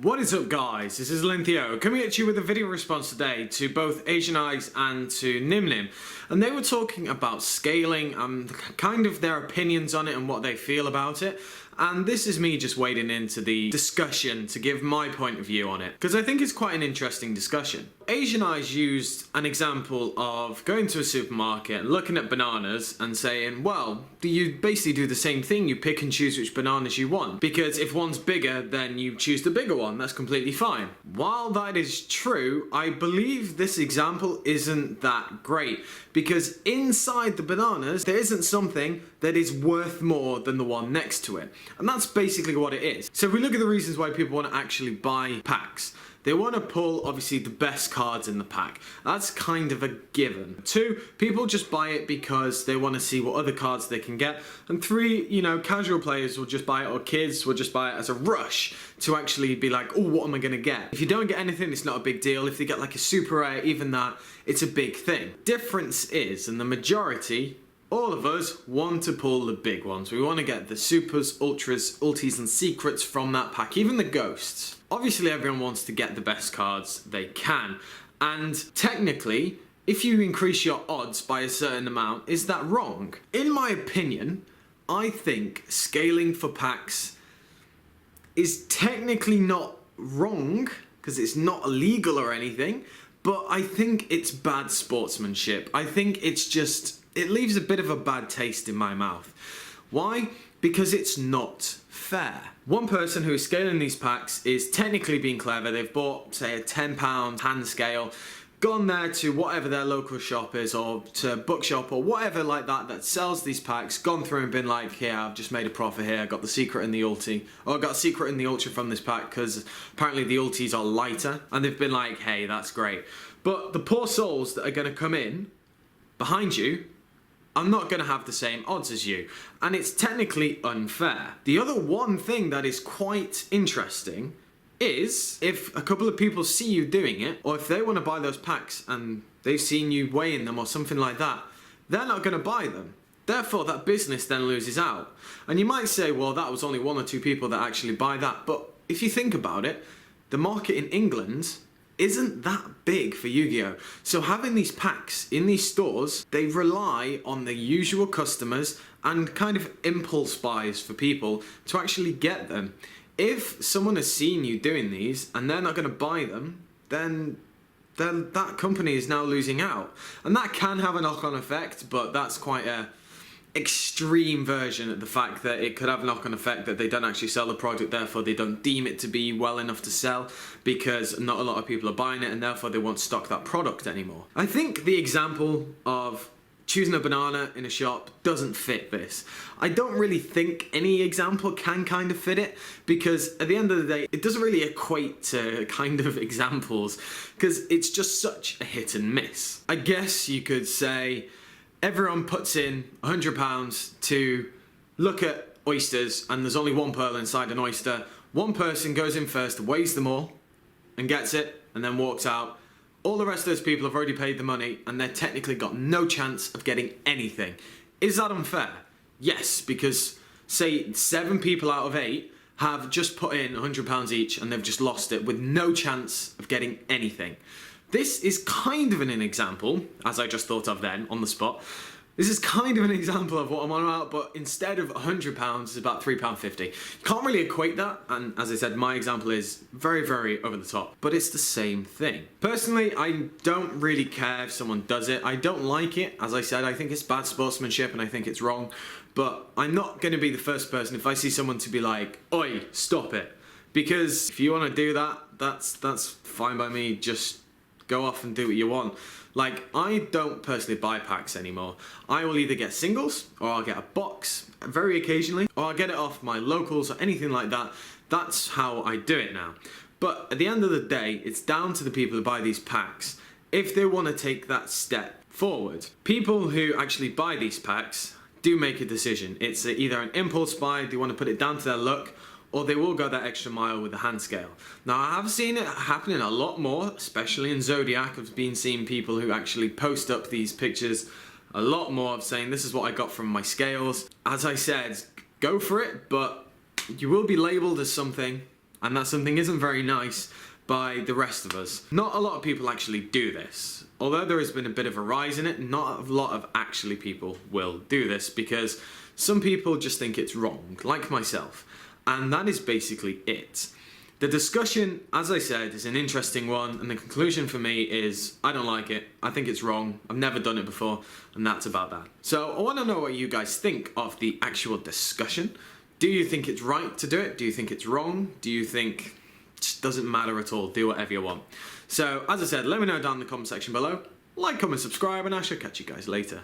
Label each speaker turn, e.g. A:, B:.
A: What is up, guys? This is Linthio coming at you with a video response today to both Asian Eyes and to Nimnim, and they were talking about scaling and kind of their opinions on it and what they feel about it. And this is me just wading into the discussion to give my point of view on it, because I think it's quite an interesting discussion. Asian Eyes used an example of going to a supermarket, looking at bananas and saying, well, you basically do the same thing, you pick and choose which bananas you want, because if one's bigger, then you choose the bigger one, that's completely fine. While that is true, I believe this example isn't that great, because inside the bananas, there isn't something that is worth more than the one next to it. And that's basically what it is. So if we look at the reasons why people want to actually buy packs, they want to pull, obviously, the best cards in the pack. That's kind of a given. 2, people just buy it because they want to see what other cards they can get. And 3, casual players will just buy it, or kids will just buy it as a rush to actually be like, oh, what am I going to get? If you don't get anything, it's not a big deal. If they get like a super rare, even that, it's a big thing. Difference is, and the majority, all of us want to pull the big ones. We want to get the supers, ultras, ultis and secrets from that pack, even the ghosts. Obviously everyone wants to get the best cards they can, and technically if you increase your odds by a certain amount, is that wrong? In my opinion, I think scaling for packs is technically not wrong because it's not illegal or anything, but I think it's bad sportsmanship. I think it's just, it leaves a bit of a bad taste in my mouth. Why? Because it's not fair. One person who is scaling these packs is technically being clever. They've bought, say, a £10 hand scale, gone there to whatever their local shop is, or to bookshop or whatever like that sells these packs, gone through and been like, here, I've just made a profit here, I got the secret and the ulti, or I got a secret and the ultra from this pack because apparently the ultis are lighter, and they've been like, hey, that's great. But the poor souls that are going to come in behind you are not going to have the same odds as you, and it's technically unfair. The other one thing that is quite interesting is if a couple of people see you doing it, or if they want to buy those packs and they've seen you weighing them or something like that, they're not going to buy them. Therefore, that business then loses out. And you might say, well, that was only 1 or 2 people that actually buy that. But if you think about it, the market in England isn't that big for Yu-Gi-Oh! So having these packs in these stores, they rely on the usual customers and kind of impulse buys for people to actually get them. If someone has seen you doing these and they're not going to buy them, then that company is now losing out. And that can have a knock-on effect, but that's quite a extreme version of the fact that it could have a knock-on effect that they don't actually sell the product, therefore they don't deem it to be well enough to sell because not a lot of people are buying it, and therefore they won't stock that product anymore. I think the example of choosing a banana in a shop doesn't fit this. I don't really think any example can kind of fit it, because at the end of the day, it doesn't really equate to kind of examples, because it's just such a hit and miss. I guess you could say everyone puts in £100 to look at oysters, and there's only one pearl inside an oyster. One person goes in first, weighs them all, and gets it, and then walks out. All the rest of those people have already paid the money, and they've technically got no chance of getting anything. Is that unfair? Yes, because say 7 people out of 8 have just put in £100 each, and they've just lost it with no chance of getting anything. This is kind of an example, as I just thought of then, on the spot. This is kind of an example of what I'm on about, but instead of £100, it's about £3.50. You can't really equate that, and as I said, my example is very, very over the top, but it's the same thing. Personally, I don't really care if someone does it. I don't like it. As I said, I think it's bad sportsmanship and I think it's wrong, but I'm not going to be the first person if I see someone to be like, oi, stop it. Because if you want to do that, that's fine by me. Just go off and do what you want. Like, I don't personally buy packs anymore. I will either get singles, or I'll get a box, very occasionally, or I'll get it off my locals or anything like that. That's how I do it now. But at the end of the day, it's down to the people who buy these packs if they want to take that step forward. People who actually buy these packs do make a decision. It's either an impulse buy, they want to put it down to their luck, or they will go that extra mile with the hand scale. Now, I have seen it happening a lot more, especially in Zodiac. I've been seeing people who actually post up these pictures a lot more of saying, this is what I got from my scales. As I said, go for it, but you will be labelled as something, and that something isn't very nice by the rest of us. Not a lot of people actually do this. Although there has been a bit of a rise in it, not a lot of actually people will do this because some people just think it's wrong, like myself. And that is basically it. The discussion, as I said, is an interesting one, and the conclusion for me is I don't like it, I think it's wrong, I've never done it before, and that's about that. So I want to know what you guys think of the actual discussion. Do you think it's right to do it? Do you think it's wrong? Do you think it just doesn't matter at all, do whatever you want? So as I said, let me know down in the comment section below. Like, comment, subscribe, and I shall catch you guys later.